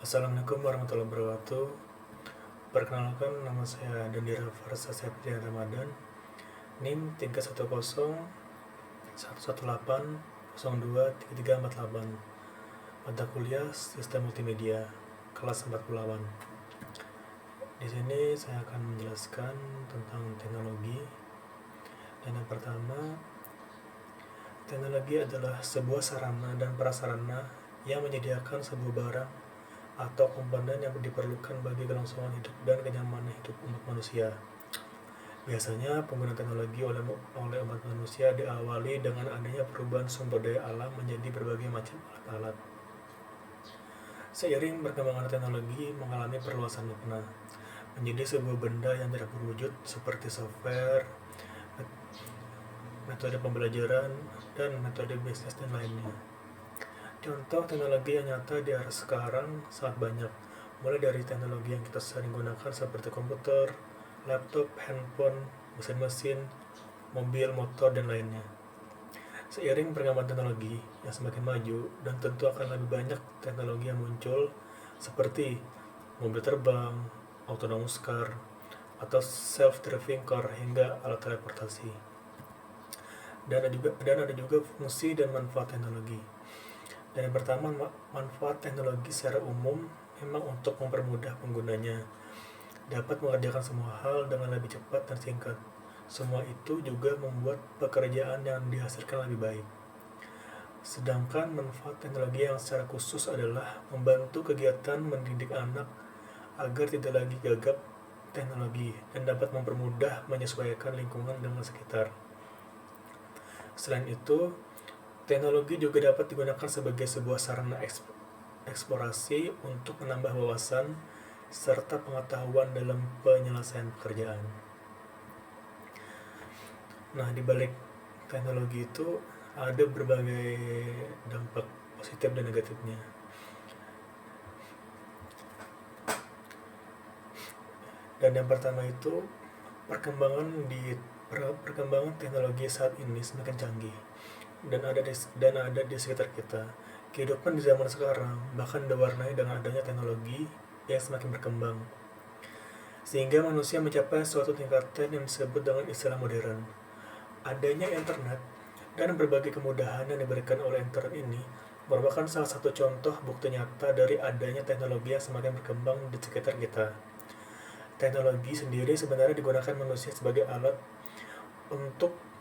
Assalamualaikum warahmatullahi wabarakatuh. Perkenalkan, nama saya Dandira Farsa Septian Ramadan, NIM 310 118 02 3348, mata kuliah Sistem Multimedia, kelas 48. Di sini saya akan menjelaskan tentang teknologi. Dan yang pertama, teknologi adalah sebuah sarana dan prasarana yang menyediakan sebuah barang atau komponen yang diperlukan bagi kelangsungan hidup dan kenyamanan hidup umat manusia. Biasanya penggunaan teknologi oleh umat manusia diawali dengan adanya perubahan sumber daya alam menjadi berbagai macam alat-alat. Seiring perkembangan teknologi mengalami perluasan makna, menjadi sebuah benda yang tidak berwujud seperti software, metode pembelajaran, dan metode bisnis dan lainnya. Contoh teknologi yang nyata di era sekarang sangat banyak, mulai dari teknologi yang kita sering gunakan seperti komputer, laptop, handphone, mesin-mesin, mobil, motor, dan lainnya. Seiring perkembangan teknologi yang semakin maju, dan tentu akan lebih banyak teknologi yang muncul seperti mobil terbang, autonomous car, atau self-driving car hingga alat teleportasi. Dan ada juga fungsi dan manfaat teknologi. Dan yang pertama, manfaat teknologi secara umum memang untuk mempermudah penggunanya, dapat mengerjakan semua hal dengan lebih cepat dan singkat. Semua itu juga membuat pekerjaan yang dihasilkan lebih baik. Sedangkan manfaat teknologi yang secara khusus adalah membantu kegiatan mendidik anak agar tidak lagi gagap teknologi dan dapat mempermudah menyesuaikan lingkungan dengan sekitar. Selain itu, teknologi juga dapat digunakan sebagai sebuah sarana eksplorasi untuk menambah wawasan serta pengetahuan dalam penyelesaian pekerjaan. Nah, di balik teknologi itu ada berbagai dampak positif dan negatifnya. Dan yang pertama itu, perkembangan teknologi saat ini semakin canggih dan ada di sekitar kita. Kehidupan di zaman sekarang bahkan diwarnai dengan adanya teknologi yang semakin berkembang, sehingga manusia mencapai suatu tingkatan yang disebut dengan istilah modern. Adanya internet dan berbagai kemudahan yang diberikan oleh internet ini merupakan salah satu contoh bukti nyata dari adanya teknologi yang semakin berkembang di sekitar kita. Teknologi sendiri sebenarnya digunakan manusia sebagai alat untuk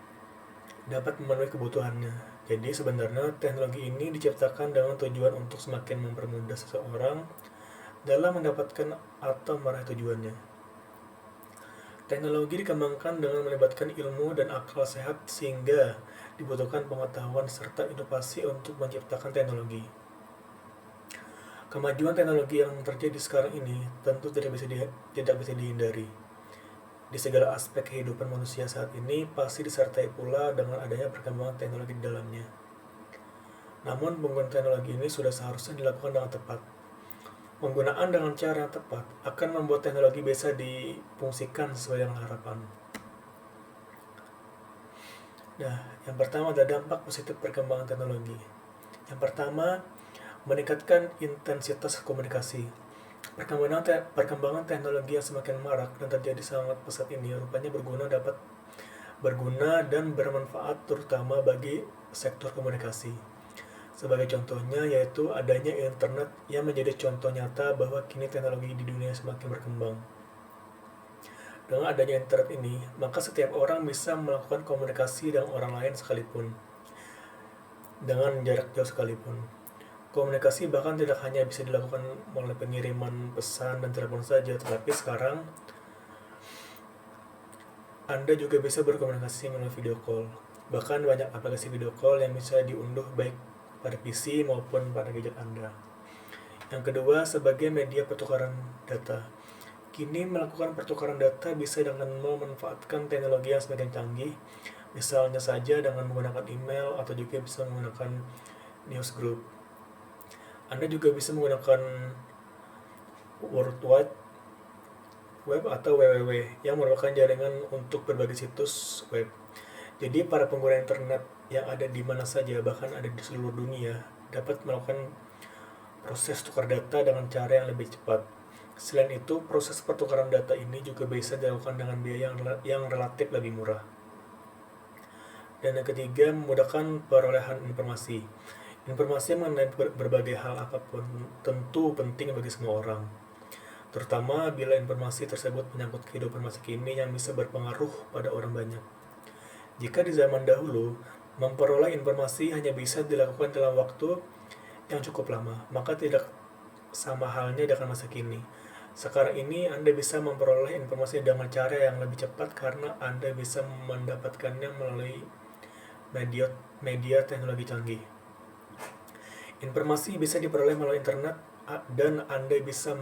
dapat memenuhi kebutuhannya. Jadi sebenarnya teknologi ini diciptakan dengan tujuan untuk semakin mempermudah seseorang dalam mendapatkan atau meraih tujuannya. Teknologi dikembangkan dengan melibatkan ilmu dan akal sehat sehingga dibutuhkan pengetahuan serta inovasi untuk menciptakan teknologi. Kemajuan teknologi yang terjadi sekarang ini tentu tidak bisa dihindari. Di segala aspek kehidupan manusia saat ini pasti disertai pula dengan adanya perkembangan teknologi di dalamnya. Namun penggunaan teknologi ini sudah seharusnya dilakukan dengan tepat. Penggunaan dengan cara yang tepat akan membuat teknologi bisa difungsikan sesuai dengan harapan. Nah, yang pertama ada dampak positif perkembangan teknologi. Yang pertama, meningkatkan intensitas komunikasi. Perkembangan teknologi yang semakin marak dan terjadi sangat pesat ini rupanya berguna dan bermanfaat terutama bagi sektor komunikasi. Sebagai contohnya yaitu adanya internet yang menjadi contoh nyata bahwa kini teknologi di dunia semakin berkembang. Dengan adanya internet ini, maka setiap orang bisa melakukan komunikasi dengan orang lain sekalipun, dengan jarak jauh sekalipun. Komunikasi bahkan tidak hanya bisa dilakukan melalui pengiriman pesan dan telepon saja, tetapi sekarang Anda juga bisa berkomunikasi melalui video call. Bahkan banyak aplikasi video call yang bisa diunduh baik pada PC maupun pada gadget Anda. Yang kedua, sebagai media pertukaran data. Kini melakukan pertukaran data bisa dengan memanfaatkan teknologi yang semakin canggih, misalnya saja dengan menggunakan email atau juga bisa menggunakan newsgroup. Anda juga bisa menggunakan World Wide Web atau WWW yang merupakan jaringan untuk berbagai situs web. Jadi para pengguna internet yang ada di mana saja, bahkan ada di seluruh dunia, dapat melakukan proses tukar data dengan cara yang lebih cepat. Selain itu, proses pertukaran data ini juga bisa dilakukan dengan biaya yang relatif lebih murah. Dan yang ketiga, memudahkan perolehan informasi. Informasi mengenai berbagai hal apapun tentu penting bagi semua orang, terutama bila informasi tersebut menyangkut kehidupan masa kini yang bisa berpengaruh pada orang banyak. Jika di zaman dahulu, memperoleh informasi hanya bisa dilakukan dalam waktu yang cukup lama, maka tidak sama halnya dengan masa kini. Sekarang ini Anda bisa memperoleh informasi dengan cara yang lebih cepat karena Anda bisa mendapatkannya melalui media teknologi canggih. Informasi bisa diperoleh melalui internet dan Anda bisa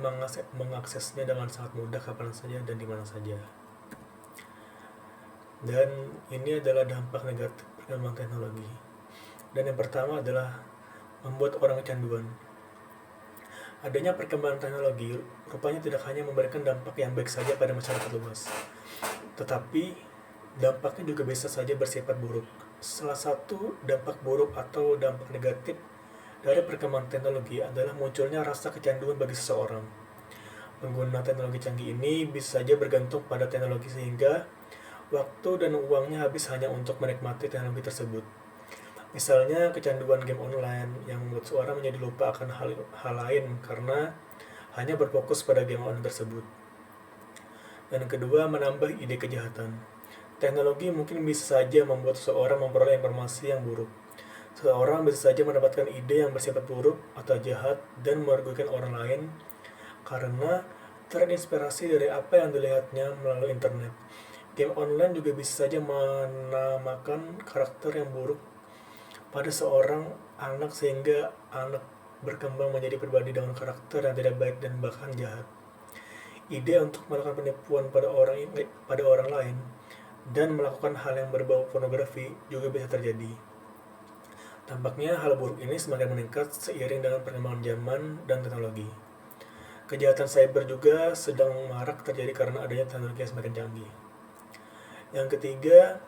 mengaksesnya dengan sangat mudah kapan saja dan di mana saja. Dan ini adalah dampak negatif perkembangan teknologi. Dan yang pertama adalah membuat orang kecanduan. Adanya perkembangan teknologi rupanya tidak hanya memberikan dampak yang baik saja pada masyarakat luas, tetapi dampaknya juga bisa saja bersifat buruk. Salah satu dampak buruk atau dampak negatif dari perkembangan teknologi adalah munculnya rasa kecanduan bagi seseorang. Pengguna teknologi canggih ini bisa saja bergantung pada teknologi sehingga waktu dan uangnya habis hanya untuk menikmati teknologi tersebut. Misalnya kecanduan game online yang membuat seorang menjadi lupa akan hal lain karena hanya berfokus pada game online tersebut. Dan kedua, menambah ide kejahatan. Teknologi mungkin bisa saja membuat seseorang memperoleh informasi yang buruk. Seseorang bisa saja mendapatkan ide yang bersifat buruk atau jahat dan merugikan orang lain karena terinspirasi dari apa yang dilihatnya melalui internet. Game online juga bisa saja menamakan karakter yang buruk pada seorang anak sehingga anak berkembang menjadi pribadi dengan karakter yang tidak baik dan bahkan jahat. Ide untuk melakukan penipuan pada orang lain dan melakukan hal yang berbau pornografi juga bisa terjadi. Tampaknya hal buruk ini semakin meningkat seiring dengan perkembangan zaman dan teknologi. Kejahatan cyber juga sedang marak terjadi karena adanya teknologi yang semakin canggih. Yang ketiga,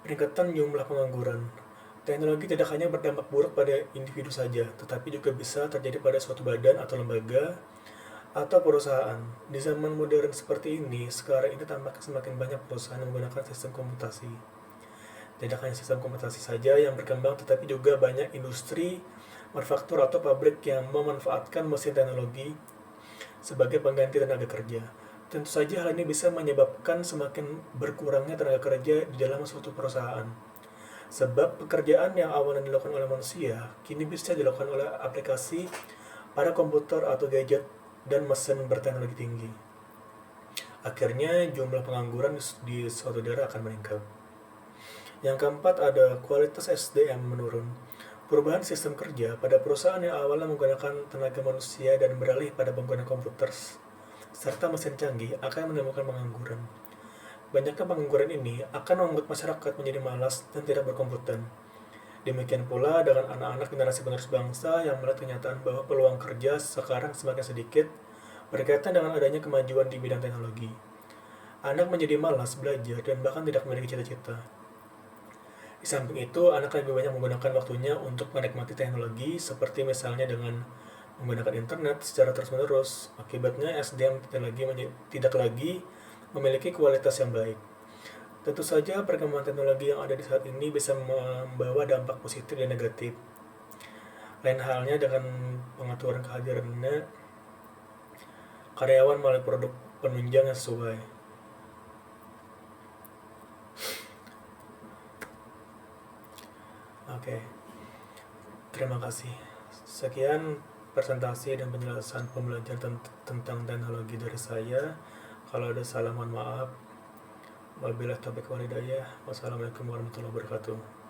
peningkatan jumlah pengangguran. Teknologi tidak hanya berdampak buruk pada individu saja, tetapi juga bisa terjadi pada suatu badan atau lembaga atau perusahaan. Di zaman modern seperti ini, sekarang ini tampaknya semakin banyak perusahaan yang menggunakan sistem komputasi. Tidak hanya sistem komputasi saja yang berkembang, tetapi juga banyak industri, manufaktur atau pabrik yang memanfaatkan mesin teknologi sebagai pengganti tenaga kerja. Tentu saja hal ini bisa menyebabkan semakin berkurangnya tenaga kerja di dalam suatu perusahaan. Sebab pekerjaan yang awalnya dilakukan oleh manusia, kini bisa dilakukan oleh aplikasi pada komputer atau gadget dan mesin berteknologi tinggi. Akhirnya jumlah pengangguran di suatu daerah akan meningkat. Yang keempat ada kualitas SDM menurun. Perubahan sistem kerja pada perusahaan yang awalnya menggunakan tenaga manusia dan beralih pada penggunaan komputer serta mesin canggih akan menimbulkan pengangguran. Banyaknya pengangguran ini akan membuat masyarakat menjadi malas dan tidak berkompeten. Demikian pula dengan anak-anak generasi penerus bangsa yang melihat kenyataan bahwa peluang kerja sekarang semakin sedikit berkaitan dengan adanya kemajuan di bidang teknologi. Anak menjadi malas belajar dan bahkan tidak memiliki cita-cita. Di samping itu, anak lebih banyak menggunakan waktunya untuk menikmati teknologi seperti misalnya dengan menggunakan internet secara terus-menerus. Akibatnya SDM tidak lagi memiliki kualitas yang baik. Tentu saja perkembangan teknologi yang ada di saat ini bisa membawa dampak positif dan negatif. Lain halnya dengan pengaturan kehadirannya karyawan melalui produk penunjang yang sesuai. Oke, terima kasih. Sekian presentasi dan penjelasan pembelajaran tentang teknologi dari saya. Kalau ada salah mohon maaf. Wabillahi taufiq wal hidayah. Wassalamualaikum warahmatullahi wabarakatuh.